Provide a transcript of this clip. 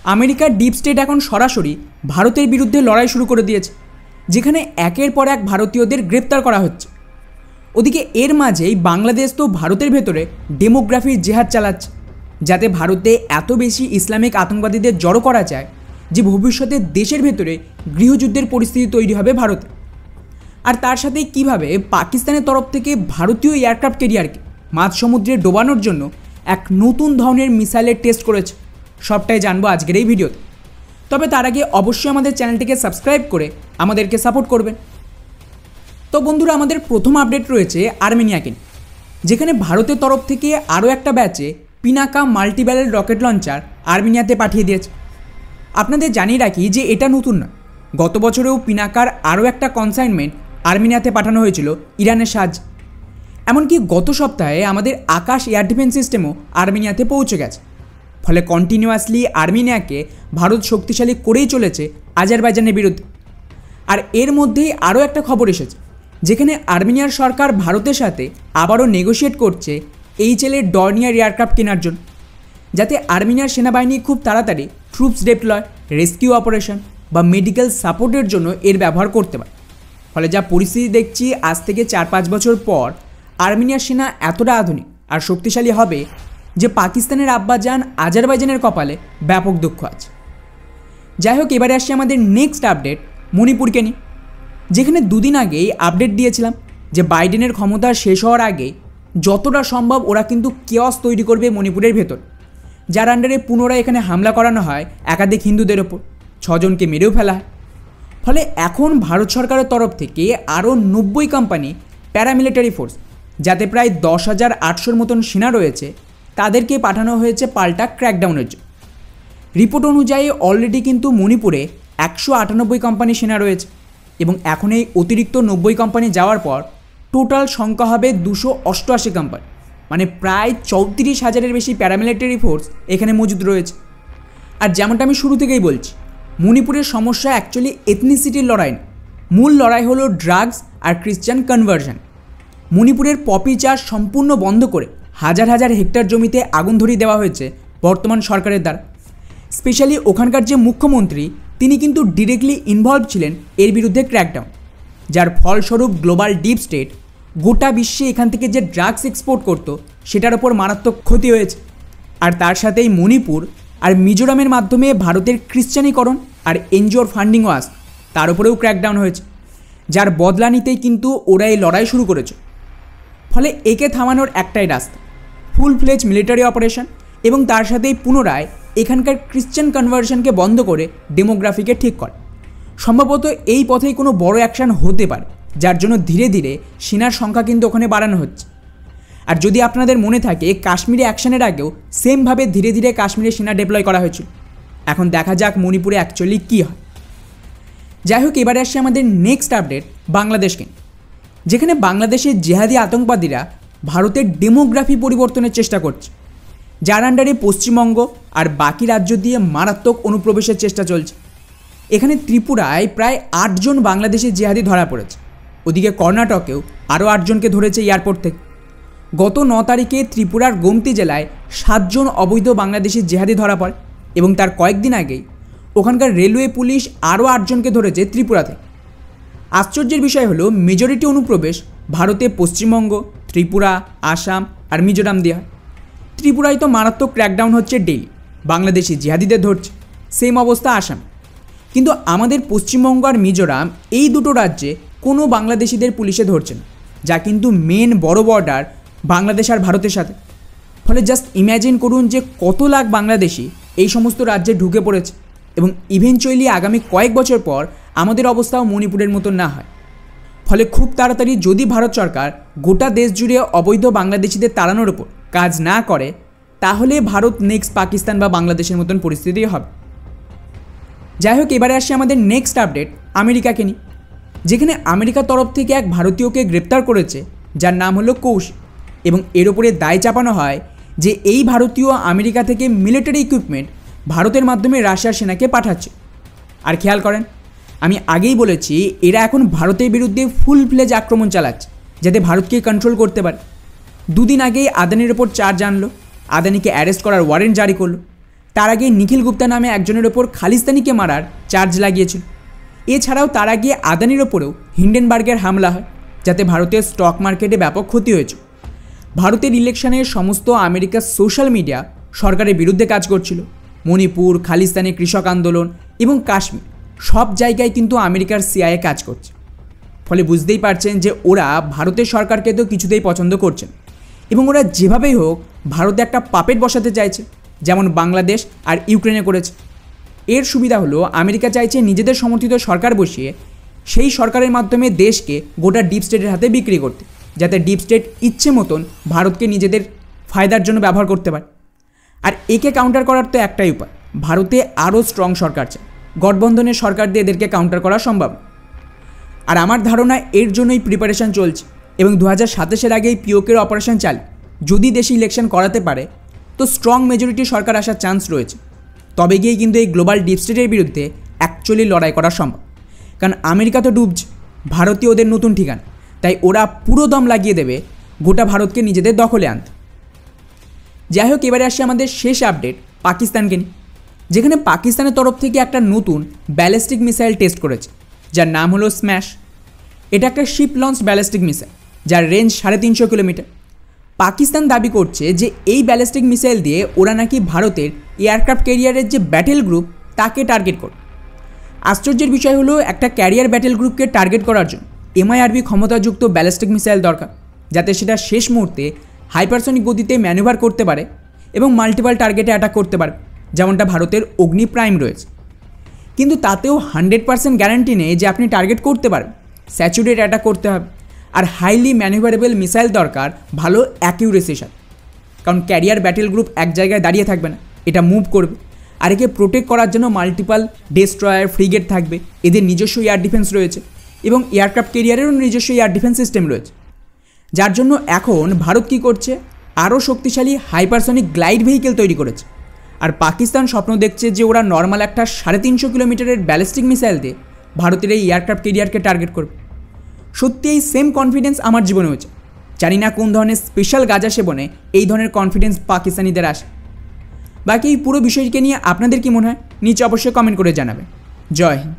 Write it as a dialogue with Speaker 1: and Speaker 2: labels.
Speaker 1: আমেরিকার deep state এখন সরাসরি ভারতের বিরুদ্ধে লড়াই শুরু করে দিয়েছে, যেখানে একের পর এক ভারতীয়দের গ্রেপ্তার করা হচ্ছে। ওদিকে এর মাঝেই বাংলাদেশ তো ভারতের ভেতরে ডেমোগ্রাফির জেহাদ চালাচ্ছে, যাতে ভারতে এত বেশি ইসলামিক আতঙ্কবাদীদের জড়ো করা যায় যে ভবিষ্যতে দেশের ভেতরে গৃহযুদ্ধের পরিস্থিতি তৈরি হবে ভারতে। আর তার সাথে কিভাবে পাকিস্তানের তরফ থেকে ভারতীয় এয়ারক্রাফট ক্যারিয়ারকে মাঝ সমুদ্রে ডোবানোর জন্য এক নতুন ধরনের মিসাইলের টেস্ট করেছে, সবটাই জানবো আজকের এই ভিডিওতে। তবে তার আগে অবশ্যই আমাদের চ্যানেলটিকে সাবস্ক্রাইব করে আমাদেরকে সাপোর্ট করবেন। তো বন্ধুরা, আমাদের প্রথম আপডেট রয়েছে আর্মেনিয়াকে, যেখানে ভারতের তরফ থেকে আরও একটা ব্যাচে পিনাকা মাল্টিব্যারেল রকেট লঞ্চার আর্মেনিয়াতে পাঠিয়ে দিয়েছে। আপনাদের জানিয়ে রাখি যে এটা নতুন নয়, গত বছরেও পিনাকার আরও একটা কনসাইনমেন্ট আর্মেনিয়াতে পাঠানো হয়েছিল ইরানের সাহায্যে। এমনকি গত সপ্তাহে আমাদের আকাশ এয়ার ডিফেন্স সিস্টেমও আর্মেনিয়াতে পৌঁছে গেছে। ফলে কন্টিনিউয়াসলি আর্মেনিয়াকে ভারত শক্তিশালী করেই চলেছে আজারবাইজানের বিরুদ্ধে। আর এর মধ্যেই আরও একটা খবর এসেছে, যেখানে আর্মেনিয়ার সরকার ভারতের সাথে আবারও নেগোশিয়েট করছে এইচএলের ডর্নিয়ার এয়ারক্রাফট কেনার জন্য, যাতে আর্মেনিয়ার সেনাবাহিনী খুব তাড়াতাড়ি ট্রুপস ডেপ্লয়, রেস্কিউ অপারেশন বা মেডিকেল সাপোর্টের জন্য এর ব্যবহার করতে পারে। ফলে যা পরিস্থিতি দেখছি, আজ থেকে 4-5 বছর পর আর্মেনিয়ার সেনা এতটা আধুনিক আর শক্তিশালী হবে যে পাকিস্তানের আব্বাজান আজারবাইজানের কপালে ব্যাপক দুঃখ আছে। যাই হোক, এবারে আসছে আমাদের নেক্সট আপডেট মণিপুরকে নিয়ে, যেখানে দুদিন আগেই আপডেট দিয়েছিলাম যে বাইডেনের ক্ষমতা শেষ হওয়ার আগে যতটা সম্ভব ওরা কিন্তু কেওয়াস তৈরি করবে মণিপুরের ভেতর, যার আন্ডারে পুনরায় এখানে হামলা করানো হয় একাধিক হিন্দুদের ওপর, 6 জনকে মেরেও ফেলা হয়। ফলে এখন ভারত সরকারের তরফ থেকে আরও 90 কোম্পানি প্যারামিলিটারি ফোর্স, যাতে প্রায় 10,800 মতন সেনা রয়েছে, তাদেরকে পাঠানো হয়েছে পাল্টা ক্র্যাকডাউনের জন্য। রিপোর্ট অনুযায়ী অলরেডি কিন্তু মণিপুরে 198 কোম্পানি সেনা রয়েছে, এবং এখন এই অতিরিক্ত 90 কোম্পানি যাওয়ার পর টোটাল সংখ্যা হবে 288 কোম্পানি, মানে প্রায় 34,000-এর বেশি প্যারামিলিটারি ফোর্স এখানে মজুদ রয়েছে। আর যেমনটা আমি শুরু থেকেই বলছি, মণিপুরের সমস্যা অ্যাকচুয়ালি এথনিসিটির লড়াই না, মূল লড়াই হলো ড্রাগস আর ক্রিশ্চান কনভার্সন। মণিপুরের পপি চাষ সম্পূর্ণ বন্ধ করে হাজার হাজার হেক্টর জমিতে আগুন ধরিয়ে দেওয়া হয়েছে বর্তমান সরকারের দ্বারা। স্পেশালি ওখানকার যে মুখ্যমন্ত্রী, তিনি কিন্তু ডিরেক্টলি ইনভলভ ছিলেন এর বিরুদ্ধে ক্র্যাকডাউন, যার ফলস্বরূপ গ্লোবাল ডিপ স্টেট গোটা বিশ্বে এখান থেকে যে ড্রাগস এক্সপোর্ট করত সেটার ওপর মারাত্মক ক্ষতি হয়েছে। আর তার সাথেই মণিপুর আর মিজোরামের মাধ্যমে ভারতের খ্রিশ্চানীকরণ আর এনজিওর ফান্ডিংও আস, তার উপরেও ক্র্যাকডাউন হয়েছে, যার বদলা নিতেই কিন্তু ওরা এই লড়াই শুরু করেছে। ফলে একে থামানোর একটাই রাস্তা, ফুল ফ্লেজ মিলিটারি অপারেশন, এবং তার সাথেই পুনরায় এখানকার ক্রিশ্চান কনভার্সনকে বন্ধ করে ডেমোগ্রাফিকে ঠিক করে। সম্ভবত এই পথেই কোনো বড় অ্যাকশান হতে পারে, যার জন্য ধীরে ধীরে সেনার সংখ্যা কিন্তু ওখানে বাড়ানো হচ্ছে। আর যদি আপনাদের মনে থাকে, কাশ্মীরে অ্যাকশানের আগেও সেমভাবে ধীরে ধীরে কাশ্মীরে সেনা ডেপ্লয় করা হয়েছিল। এখন দেখা যাক মণিপুরে অ্যাকচুয়ালি কী হয়। যাই হোক, এবারে আসছে আমাদের নেক্সট আপডেট বাংলাদেশকে, যেখানে বাংলাদেশের জেহাদি আতঙ্কবাদীরা ভারতের ডেমোগ্রাফি পরিবর্তনের চেষ্টা করছে, যার আন্ডারে পশ্চিমবঙ্গ আর বাকি রাজ্য দিয়ে মারাত্মক অনুপ্রবেশের চেষ্টা চলছে। এখানে ত্রিপুরায় প্রায় 8 জন বাংলাদেশের জেহাদি ধরা পড়েছে, ওদিকে কর্ণাটকেও আরও 8 জনকে ধরেছে এয়ারপোর্ট থেকে। গত 9 তারিখে ত্রিপুরার গোমতি জেলায় 7 জন অবৈধ বাংলাদেশের জেহাদি ধরা পড়ে, এবং তার কয়েকদিন আগেই ওখানকার রেলওয়ে পুলিশ আরও 8 জনকে ধরেছে ত্রিপুরাতে। আশ্চর্যের বিষয় হলো, মেজরিটি অনুপ্রবেশ ভারতে পশ্চিমবঙ্গ, ত্রিপুরা, আসাম আর মিজোরাম দিয়ে হয়। ত্রিপুরায় তো মারাত্মক ক্র্যাকডাউন হচ্ছে, ডেইলি বাংলাদেশি জিহাদিদের ধরছে, সেম অবস্থা আসাম। কিন্তু আমাদের পশ্চিমবঙ্গ আর মিজোরাম এই দুটো রাজ্যে কোনো বাংলাদেশিদের পুলিশে ধরছে না, যা কিন্তু মেন বড় বর্ডার বাংলাদেশ আর ভারতের সাথে। ফলে জাস্ট ইম্যাজিন করুন যে কত লাখ বাংলাদেশি এই সমস্ত রাজ্যে ঢুকে পড়েছে, এবং ইভেনচুয়ালি আগামী কয়েক বছর পর আমাদের অবস্থাও মণিপুরের মতো না হয়। ফলে খুব তাড়াতাড়ি যদি ভারত সরকার গোটা দেশ জুড়ে অবৈধ বাংলাদেশিদের তাড়ানোর ওপর কাজ না করে, তাহলে ভারত নেক্সট পাকিস্তান বা বাংলাদেশের মতন পরিস্থিতি হবে। যাই হোক, এবারে আসছে আমাদের নেক্সট আপডেট আমেরিকাকে নিয়ে, যেখানে আমেরিকার তরফ থেকে এক ভারতীয়কে গ্রেপ্তার করেছে, যার নাম হলো কৌশিক, এবং এর ওপরে দায় চাপানো হয় যে এই ভারতীয় আমেরিকা থেকে মিলিটারি ইকুইপমেন্ট ভারতের মাধ্যমে রাশিয়ার সেনাকে পাঠাচ্ছে। আর খেয়াল করেন, আমি আগেই বলেছি এরা এখন ভারতের বিরুদ্ধে ফুল ফ্লেজ আক্রমণ চালাচ্ছে, যাতে ভারতকে কন্ট্রোল করতে পারে। দুদিন আগেই আদানির ওপর চার্জ আনলো, আদানিকে অ্যারেস্ট করার ওয়ারেন্ট জারি করলো, তার আগে নিখিল গুপ্তা নামে একজনের ওপর খালিস্তানিকে মারার চার্জ লাগিয়েছিল। এছাড়াও তার আগে আদানির ওপরেও হিন্ডেনবার্গের হামলা হয়, যাতে ভারতের স্টক মার্কেটে ব্যাপক ক্ষতি হয়েছে। ভারতের ইলেকশনের সমস্ত আমেরিকার সোশ্যাল মিডিয়া সরকারের বিরুদ্ধে কাজ করছিল। মণিপুর, খালিস্তানি কৃষক আন্দোলন এবং কাশ্মীর সব জায়গায় কিন্তু আমেরিকার সিআইএ কাজ করছে। ফলে বুঝতেই পারছেন যে ওরা ভারতের সরকারকে তো কিছুতেই পছন্দ করছেন এবং ওরা যেভাবেই হোক ভারতে একটা পাপেট বসাতে চাইছে, যেমন বাংলাদেশ আর ইউক্রেনে করেছে। এর সুবিধা হলো আমেরিকা চাইছে নিজেদের সমর্থিত সরকার বসিয়ে সেই সরকারের মাধ্যমে দেশকে গোটা ডিপ স্টেটের হাতে বিক্রি করতে, যাতে ডিপ স্টেট ইচ্ছে মতন ভারতকে নিজেদের ফায়দার জন্য ব্যবহার করতে পারে। আর একে কাউন্টার করার তো একটাই উপায়, ভারতে আরও স্ট্রং সরকার চায়। গঠবন্ধনের সরকার দিয়ে এদেরকে কাউন্টার করা সম্ভব। আর আমার ধারণা এর জন্যই প্রিপারেশান চলছে এবং 2027-এর আগেই পিওকের অপারেশন চালু যদি দেশে ইলেকশন করাতে পারে তো স্ট্রং মেজরিটি সরকার আসার চান্স রয়েছে। তবে গিয়েই কিন্তু এই গ্লোবাল ডিপ স্টেটের বিরুদ্ধে অ্যাকচুয়ালি লড়াই করা সম্ভব। কারণ আমেরিকা তো ডুবছে, ভারতীয় ওদের নতুন ঠিকানা, তাই ওরা পুরো দম লাগিয়ে দেবে গোটা ভারতকে নিজেদের দখলে আনতে। যাই হোক, এবারে আসছে আমাদের শেষ আপডেট পাকিস্তানকে নিয়ে, যেখানে পাকিস্তানের তরফ থেকে একটা নতুন ব্যালিস্টিক মিসাইল টেস্ট করেছে, যার নাম হলো স্ম্যাশ। এটা একটা শিপ লঞ্চ ব্যালিস্টিক মিসাইল, যার রেঞ্জ 350 কিলোমিটার। পাকিস্তান দাবি করছে যে এই ব্যালিস্টিক মিসাইল দিয়ে ওরা নাকি ভারতের এয়ারক্রাফট ক্যারিয়ারের যে ব্যাটেল গ্রুপ তাকে টার্গেট করে। আশ্চর্যের বিষয় হলো একটা ক্যারিয়ার ব্যাটেল গ্রুপকে টার্গেট করার জন্য MIRV ক্ষমতাযুক্ত ব্যালিস্টিক মিসাইল দরকার, যাতে সেটা শেষ মুহূর্তে হাইপারসনিক গতিতে ম্যানুভার করতে পারে এবং মাল্টিপাল টার্গেটে অ্যাটাক করতে পারে, যেমনটা ভারতের অগ্নি প্রাইম রয়েছে। কিন্তু তাতেও 100% গ্যারান্টি নেই যে আপনি টার্গেট করতে পারবেন। স্যাচুরেট অ্যাটাক করতে হবে আর হাইলি ম্যানুভারেবল মিসাইল দরকার ভালো অ্যাকিউরেসির সাথে, কারণ ক্যারিয়ার ব্যাটেল গ্রুপ এক জায়গায় দাঁড়িয়ে থাকবে না, এটা মুভ করবে। আর একে প্রোটেক্ট করার জন্য মাল্টিপাল ডেস্ট্রয়ার, ফ্রিগেট থাকবে, এদের নিজস্ব এয়ার ডিফেন্স রয়েছে এবং এয়ারক্রাফট ক্যারিয়ারেরও নিজস্ব এয়ার ডিফেন্স সিস্টেম রয়েছে। যার জন্য এখন ভারত কী করছে, আরও শক্তিশালী হাইপারসনিক গ্লাইড ভেহিকেল তৈরি করেছে। আর পাকিস্তান স্বপ্ন দেখছে যে ওরা নর্মাল একটা 350 কিলোমিটারের ব্যালিস্টিক মিসাইল দিয়ে ভারতের এই এয়ারক্রাফট ক্যারিয়ারকে টার্গেট করবে। সত্যি এই সেম কনফিডেন্স আমার জীবনে হয়েছে। জানি না কোন ধরনের স্পেশাল গাঁজা সেবনে এই ধরনের কনফিডেন্স পাকিস্তানিদের আসে। বাকি এই পুরো বিষয়কে নিয়ে আপনাদের কি মনে হয় নিচে অবশ্যই কমেন্ট করে জানাবেন। জয় হিন্দ।